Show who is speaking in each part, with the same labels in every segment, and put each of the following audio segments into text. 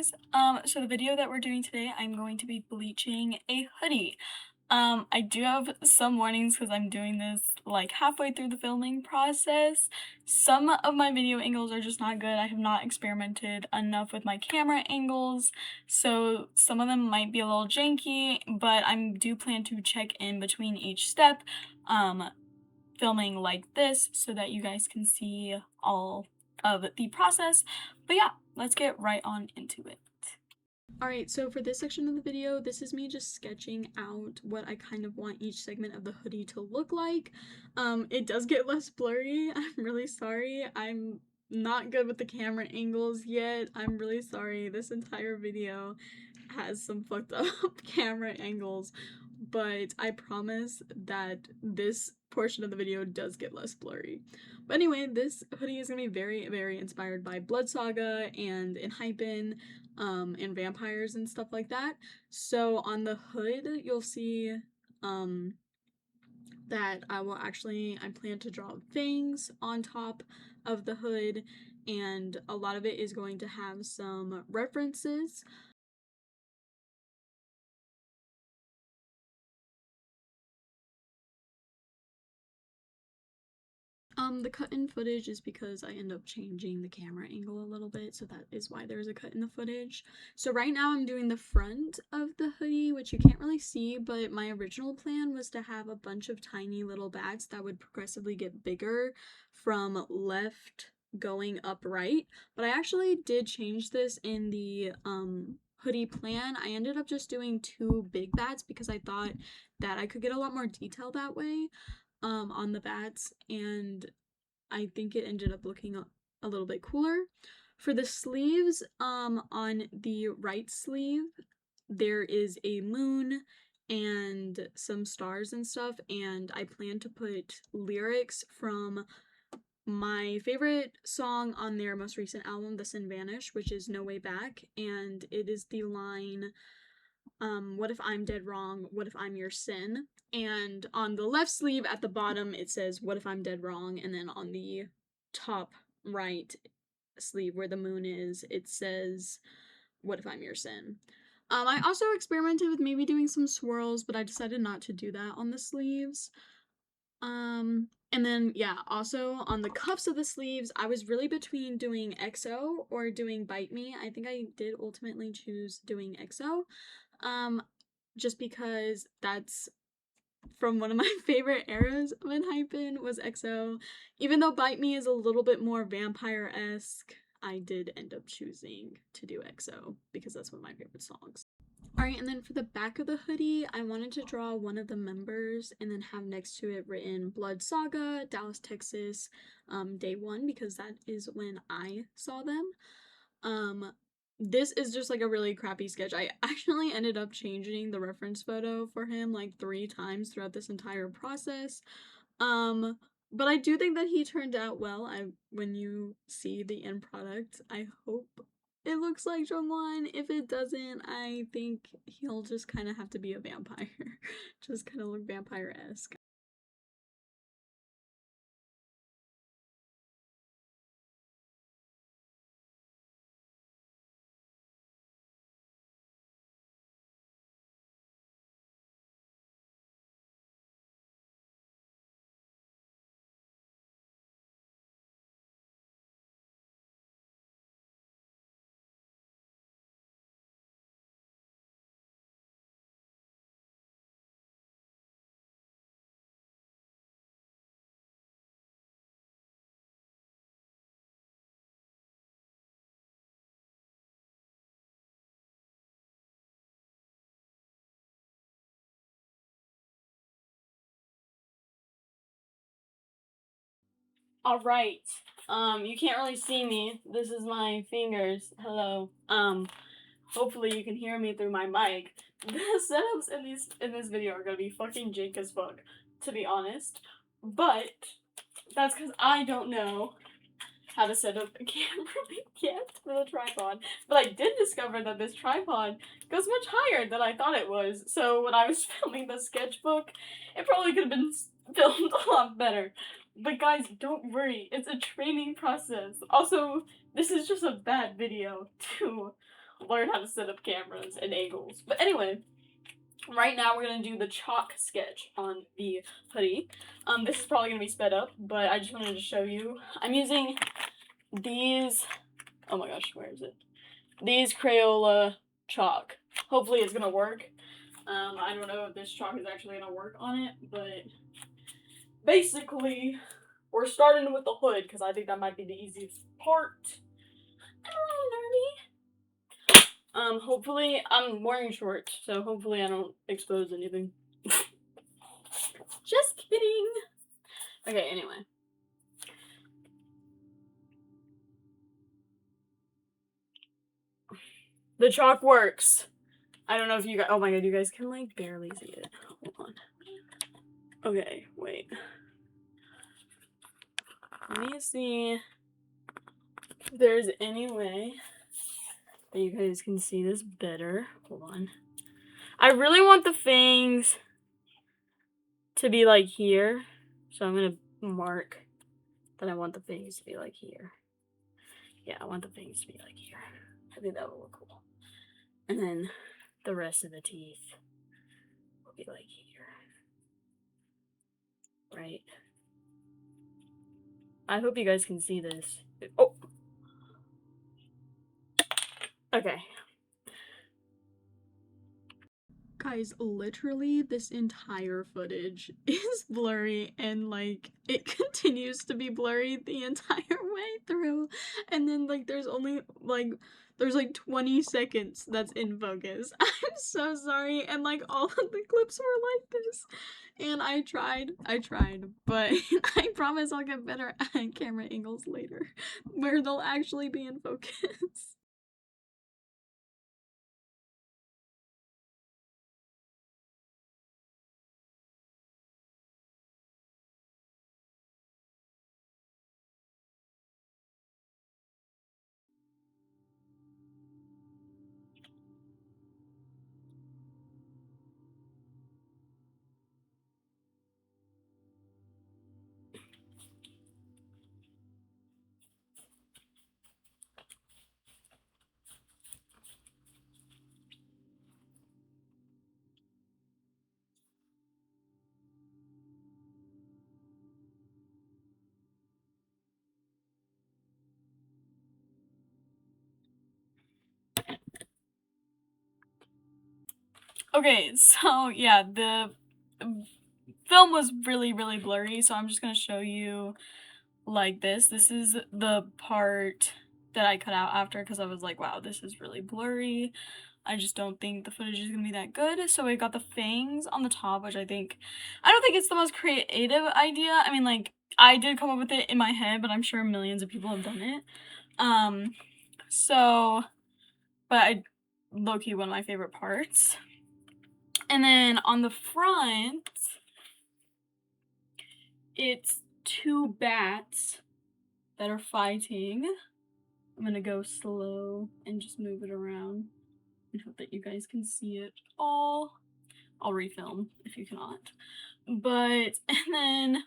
Speaker 1: guys. So the video that we're doing today, I'm going to be bleaching a hoodie. I do have some warnings because I'm doing this like halfway through the filming process. Some of my video angles are just not good. I have not experimented enough with my camera angles, so some of them might be a little janky, but I do plan to check in between each step, filming like this so that you guys can see all of the process. But yeah, let's get right on into it. Alright, so for this section of the video, this is me just sketching out what I kind of want each segment of the hoodie to look like. It does get less blurry. I'm really sorry. I'm not good with the camera angles yet. I'm really sorry. This entire video has some fucked up camera angles, but I promise that this portion of the video does get less blurry. But anyway, this hoodie is gonna be very, very inspired by Blood Saga and enhypen, and vampires and stuff like that. So on the hood, you'll see, that I plan to draw fangs on top of the hood, and a lot of it is going to have some references. The cut in footage is because I end up changing the camera angle a little bit, so that is why there's a cut in the footage. So right now I'm doing the front of the hoodie, which you can't really see, but my original plan was to have a bunch of tiny little bats that would progressively get bigger from left going up right. But I actually did change this in the hoodie plan. I ended up just doing 2 big bats because I thought that I could get a lot more detail that way on the bats, and I think it ended up looking a little bit cooler. For the sleeves, on the right sleeve, there is a moon and some stars and stuff, and I plan to put lyrics from my favorite song on their most recent album, The Sin Vanish, which is No Way Back, and it is the line, what if I'm dead wrong? What if I'm your sin? And on the left sleeve at the bottom, it says, what if I'm dead wrong? And then on the top right sleeve where the moon is, it says, what if I'm your sin? I also experimented with maybe doing some swirls, but I decided not to do that on the sleeves. And then, yeah, also on the cuffs of the sleeves, I was really between doing XO or doing Bite Me. I think I did ultimately choose doing XO. Just because that's from one of my favorite eras of enhypen was XO. Even though Bite Me is a little bit more vampire-esque, I did end up choosing to do XO because that's one of my favorite songs. Alright, and then for the back of the hoodie, I wanted to draw one of the members and then have next to it written Blood Saga, Dallas, Texas, day 1, because that is when I saw them. This is just like a really crappy sketch. I actually ended up changing the reference photo for him like 3 times throughout this entire process. But I do think that he turned out well. When you see the end product, I hope it looks like Jongwon. If it doesn't, I think he'll just kind of have to be a vampire. Just kind of look vampire-esque. Alright, you can't really see me. This is my fingers. Hello. Hopefully you can hear me through my mic. The setups in this video are gonna be fucking jank as fuck, to be honest. But that's because I don't know how to set up a camera yet for the tripod. But I did discover that this tripod goes much higher than I thought it was. So when I was filming the sketchbook, it probably could have been filmed a lot better. But guys, don't worry, it's a training process. Also, this is just a bad video, too. learn how to set up cameras and angles. But anyway, right now we're gonna do the chalk sketch on the hoodie. This is probably gonna be sped up, but I just wanted to show you. I'm using these, oh my gosh, where is it? These Crayola chalk. Hopefully it's gonna work. I don't know if this chalk is actually gonna work on it, but basically, we're starting with the hood because I think that might be the easiest part. Hopefully, I'm wearing shorts, so hopefully I don't expose anything. Just kidding. Okay, anyway. The chalk works. I don't know if you guys, oh my god, you guys can like barely see it. Hold on. Okay, wait. Let me see if there's any way that you guys can see this better. Hold on. I really want the fangs to be like here, so I'm gonna mark that I want the fangs to be like here. Yeah, I want the fangs to be like here. I think that will look cool. And then the rest of the teeth will be like here. Right? I hope you guys can see this. Oh! Okay. Guys, literally this entire footage is blurry and like it continues to be blurry the entire way through, and then like there's only like 20 seconds that's in focus. I'm so sorry, and like all of the clips were like this, and I tried, but I promise I'll get better at camera angles later where they'll actually be in focus. Okay, so yeah, the film was really blurry, so I'm just gonna show you like this. This is the part that I cut out after because I was like, wow, this is really blurry. I just don't think the footage is gonna be that good. So we got the fangs on the top, which I don't think it's the most creative idea. I mean, like, I did come up with it in my head, but I'm sure millions of people have done it. But I low-key one of my favorite parts. And then on the front, it's two bats that are fighting. I'm gonna go slow and just move it around and hope that you guys can see it all. I'll refilm if you cannot. But, and then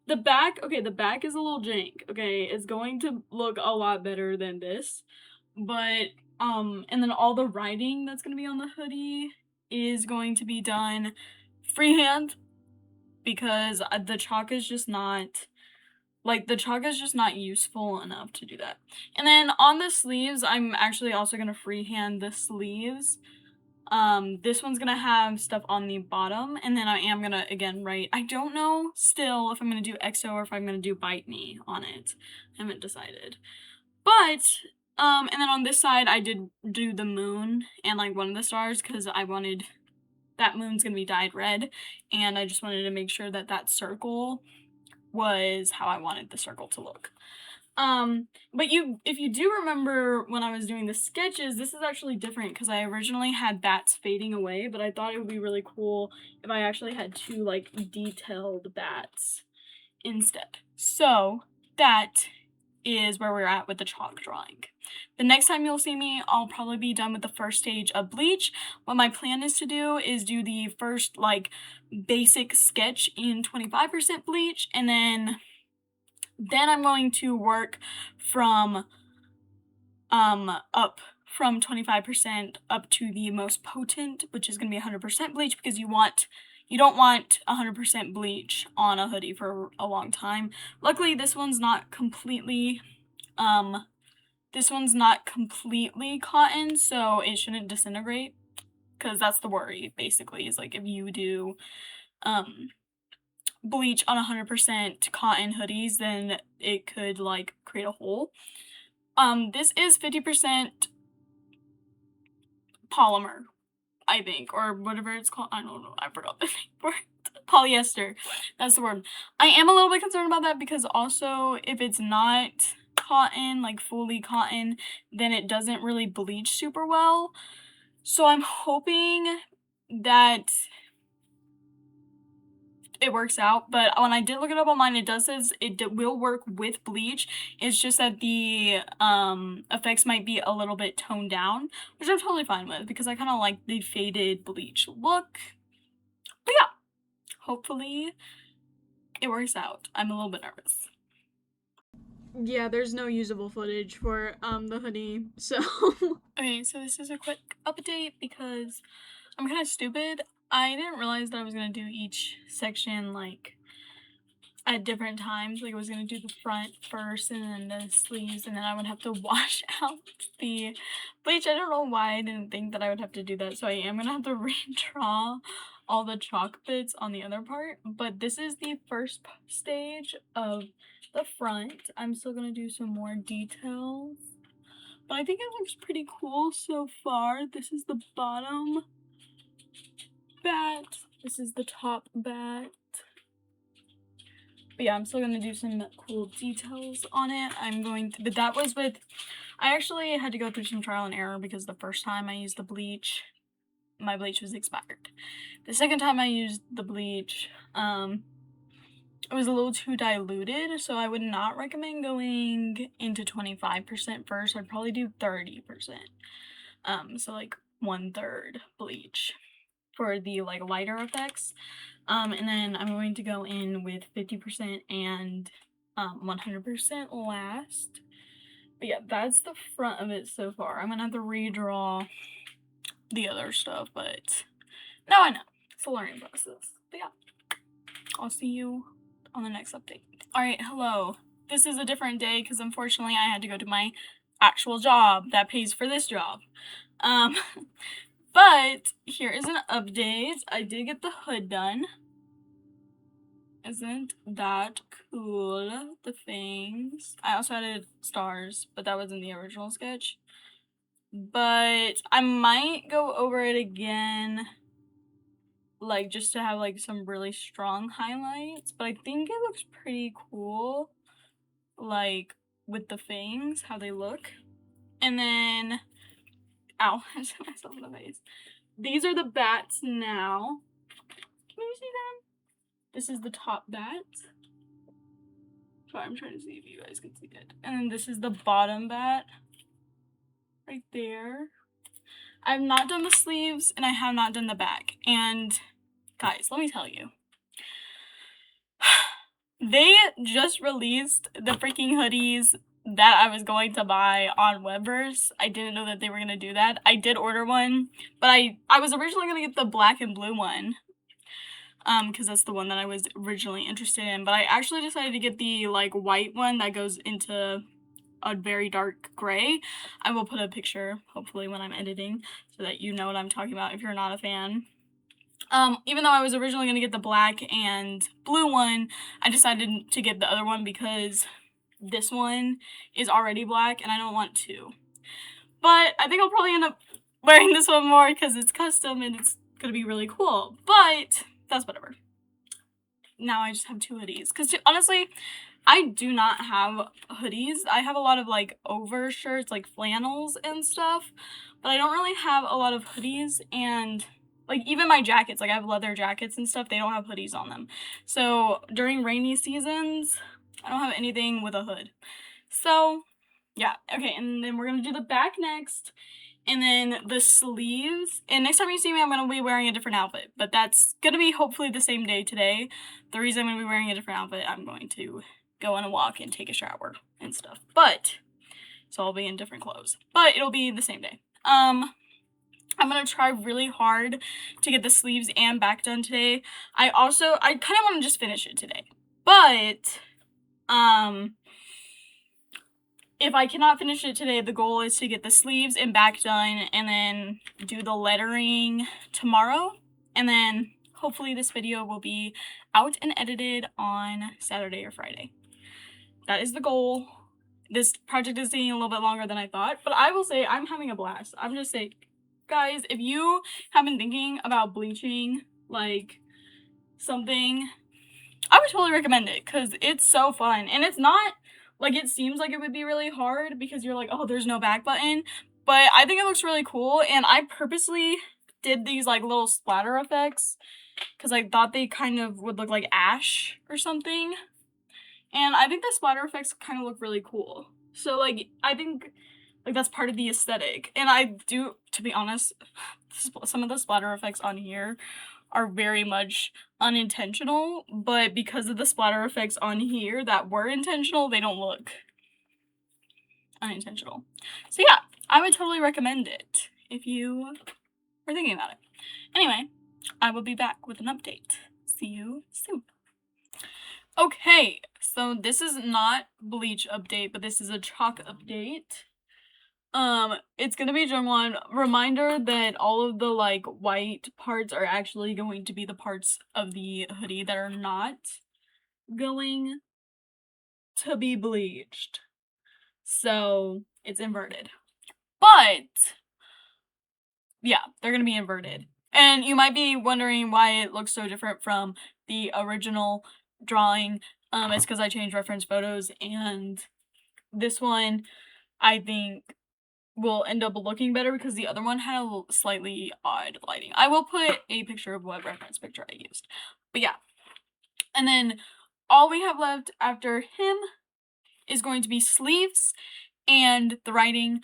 Speaker 1: the back, okay, the back is a little jank, okay? It's going to look a lot better than this. But, and then all the writing that's gonna be on the hoodie is going to be done freehand because the chalk is just not, like, the chalk is just not useful enough to do that. And then on the sleeves, I'm actually also gonna freehand the sleeves. This one's gonna have stuff on the bottom, and then I am gonna, again, write, I don't know still if I'm gonna do EXO or if I'm gonna do Bite Me on it. I haven't decided. But, and then on this side, I did do the moon and, like, one of the stars, because I wanted, that moon's gonna be dyed red, and I just wanted to make sure that that circle was how I wanted the circle to look. But if you do remember when I was doing the sketches, this is actually different because I originally had bats fading away, but I thought it would be really cool if I actually had two, like, detailed bats instead. So that is where we're at with the chalk drawing. The next time you'll see me, I'll probably be done with the first stage of Bleach. What my plan is to do is do the first, like, basic sketch in 25% Bleach, and then I'm going to work from up from 25% up to the most potent, which is going to be 100% bleach, because you don't want 100% bleach on a hoodie for a long time. Luckily, this one's not completely cotton, so it shouldn't disintegrate, because that's the worry, basically, is like if you do bleach on 100% cotton hoodies, then it could like create a hole. This is 50% polymer, I think, or whatever it's called. I don't know, I forgot the name for it. Polyester, that's the word. I am a little bit concerned about that, because also if it's not cotton, like fully cotton, then it doesn't really bleach super well. So I'm hoping that it works out, but when I did look it up online, it does says it will work with bleach. It's just that the effects might be a little bit toned down, which I'm totally fine with, because I kind of like the faded bleach look. But yeah, hopefully it works out. I'm a little bit nervous. Yeah, there's no usable footage for the hoodie, so okay, so this is a quick update because I'm kind of stupid. I didn't realize that I was gonna do each section like at different times. Like I was gonna do the front first and then the sleeves, and then I would have to wash out the bleach. I don't know why I didn't think that I would have to do that, so I am gonna have to redraw all the chalk bits on the other part. But this is the first stage of the front. I'm still gonna do some more details, but I think it looks pretty cool so far. This is the bottom bat. This is the top bat. But yeah, I'm still gonna do some cool details on it. But that was I actually had to go through some trial and error, because the first time I used the bleach, my bleach was expired. The second time I used the bleach, it was a little too diluted, so I would not recommend going into 25% first. I'd probably do 30%. So like 1/3 bleach for the like lighter effects. And then I'm going to go in with 50% and 100% last. But yeah, that's the front of it so far. I'm gonna have to redraw the other stuff, but now I know. It's a learning process. But yeah, I'll see you on the next update. Alright, hello. This is a different day because unfortunately I had to go to my actual job that pays for this job. But here is an update. I did get the hood done. Isn't that cool? The fangs. I also added stars, but that was in the original sketch. But I might go over it again, like just to have like some really strong highlights. But I think it looks pretty cool, like with the fangs, how they look. And then, ow, I just hit myself in the face. These are the bats now. Can you see them? This is the top bat. Sorry, I'm trying to see if you guys can see it. And then this is the bottom bat. Right there. I've not done the sleeves and I have not done the back. And guys, let me tell you. They just released the freaking hoodies that I was going to buy on Weber's. I didn't know that they were going to do that. I did order one, but I was originally going to get the black and blue one. Because that's the one that I was originally interested in. But I actually decided to get the like white one that goes into a very dark gray. I will put a picture, hopefully, when I'm editing, so that you know what I'm talking about if you're not a fan. Even though I was originally going to get the black and blue one, I decided to get the other one because this one is already black and I don't want to. But I think I'll probably end up wearing this one more because it's custom and it's going to be really cool. But that's whatever. Now I just have 2 hoodies. Because honestly, I do not have hoodies. I have a lot of like over shirts, like flannels and stuff. But I don't really have a lot of hoodies, and like even my jackets, like I have leather jackets and stuff, they don't have hoodies on them. So during rainy seasons, I don't have anything with a hood. So yeah, okay, and then we're gonna do the back next. And then the sleeves, and next time you see me, I'm going to be wearing a different outfit, but that's going to be hopefully the same day today. The reason I'm going to be wearing a different outfit, I'm going to go on a walk and take a shower and stuff. But so I'll be in different clothes, but it'll be the same day. I'm gonna try really hard to get the sleeves and back done today. I kind of want to just finish it today, but if I cannot finish it today, the goal is to get the sleeves and back done and then do the lettering tomorrow. And then hopefully this video will be out and edited on Saturday or Friday. That is the goal. This project is taking a little bit longer than I thought, but I will say I'm having a blast. I'm just saying, guys, if you have been thinking about bleaching, like, something, I would totally recommend it because it's so fun. And it's not like it seems like it would be really hard because you're like, oh, there's no back button, but I think it looks really cool. And I purposely did these like little splatter effects because I thought they kind of would look like ash or something. And I think the splatter effects kind of look really cool. So like, I think like that's part of the aesthetic. And I do, to be honest, some of the splatter effects on here are very much unintentional, but because of the splatter effects on here that were intentional, they don't look unintentional. So yeah, I would totally recommend it if you are thinking about it. Anyway, I will be back with an update. See you soon. Okay, so this is not Bleach update, but this is a chalk update. It's gonna be Jungwon. Reminder that all of the like white parts are actually going to be the parts of the hoodie that are not going to be bleached. So it's inverted. But yeah, they're gonna be inverted. And you might be wondering why it looks so different from the original drawing. It's because I changed reference photos, and this one I think will end up looking better because the other one had a slightly odd lighting. I will put a picture of what reference picture I used. But yeah. And then all we have left after him is going to be sleeves and the writing,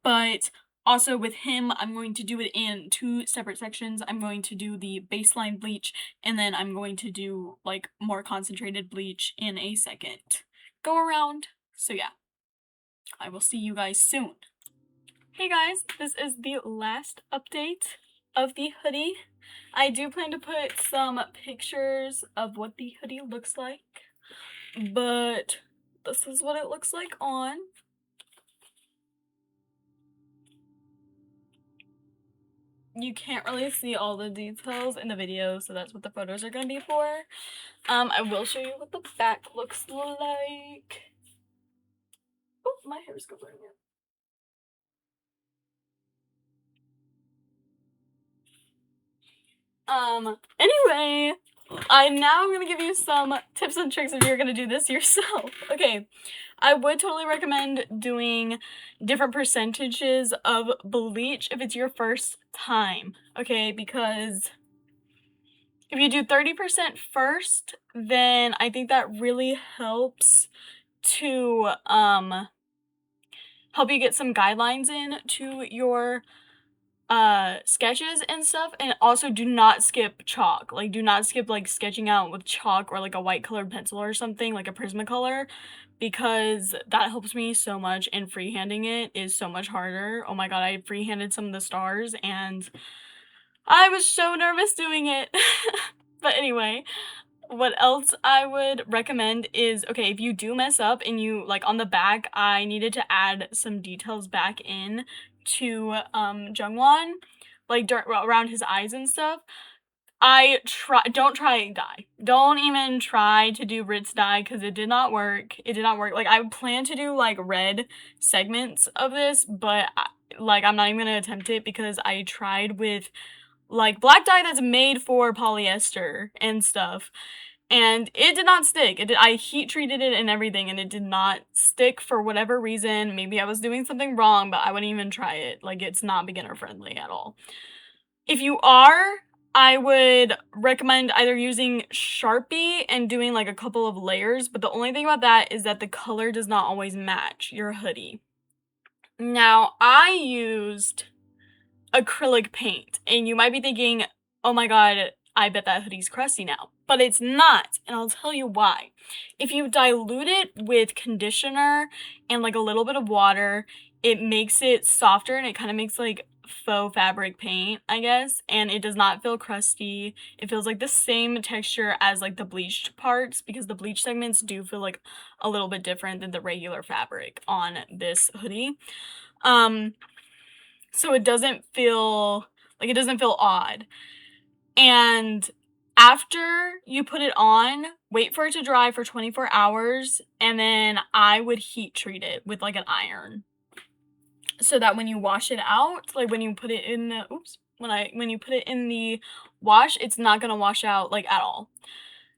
Speaker 1: but also with him, I'm going to do it in 2 separate sections. I'm going to do the baseline bleach, and then I'm going to do like more concentrated bleach in a second go around. So yeah, I will see you guys soon. Hey guys, this is the last update of the hoodie. I do plan to put some pictures of what the hoodie looks like, but this is what it looks like on. You can't really see all the details in the video, so that's what the photos are gonna be for. I will show you what the back looks like. Oh, my hair's covering it. Anyway, I'm gonna give you some tips and tricks if you're gonna do this yourself. Okay, I would totally recommend doing different percentages of bleach if it's your first time, okay, because if you do 30% first, then I think that really helps to, help you get some guidelines in to your sketches and stuff. And also do not skip chalk. Like, do not skip like sketching out with chalk or like a white colored pencil or something, like a Prismacolor, because that helps me so much, and freehanding it is so much harder. Oh my god, I freehanded some of the stars and I was so nervous doing it. But anyway, what else I would recommend is, okay, if you do mess up and you, like on the back, I needed to add some details back in to Jungwon, like around his eyes and stuff. Don't try dye. Don't even try to do Ritz dye because it did not work. It did not work. Like, I plan to do like red segments of this, but like I'm not even gonna attempt it because I tried with like black dye that's made for polyester and stuff, and it did not stick. I heat treated it and everything, and it did not stick for whatever reason. Maybe I was doing something wrong, but I wouldn't even try it. Like, it's not beginner friendly at all. If you are, I would recommend either using Sharpie and doing like a couple of layers, but the only thing about that is that the color does not always match your hoodie. Now, I used acrylic paint, and you might be thinking, oh my god,
Speaker 2: I bet that hoodie's crusty now. But it's not, and I'll tell you why. If you dilute it with conditioner and like a little bit of water, it makes it softer and it kind of makes like faux fabric paint, I guess, and it does not feel crusty. It feels like the same texture as like the bleached parts, because the bleached segments do feel like a little bit different than the regular fabric on this hoodie. So it doesn't feel odd. And after you put it on, wait for it to dry for 24 hours, and then I would heat treat it with like an iron, so that when you wash it out, like when you put it in the when you put it in the wash, it's not gonna wash out like at all.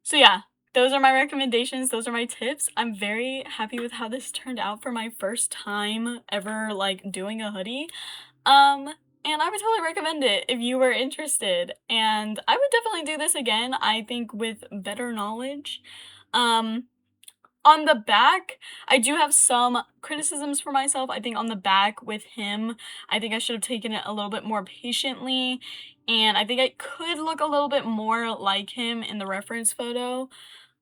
Speaker 2: So yeah, those are my recommendations, those are my tips. I'm very happy with how this turned out for my first time ever like doing a hoodie. And I would totally recommend it if you were interested, and I would definitely do this again, I think with better knowledge. On the back, I do have some criticisms for myself. I think on the back with him, I think I should have taken it a little bit more patiently, and I think I could look a little bit more like him in the reference photo.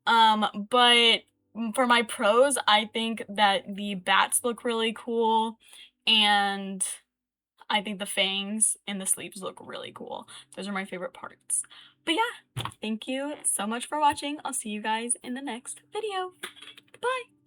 Speaker 2: But for my pros, I think that the bats look really cool, and I think the fangs and the sleeves look really cool. Those are my favorite parts. But yeah, thank you so much for watching. I'll see you guys in the next video. Bye!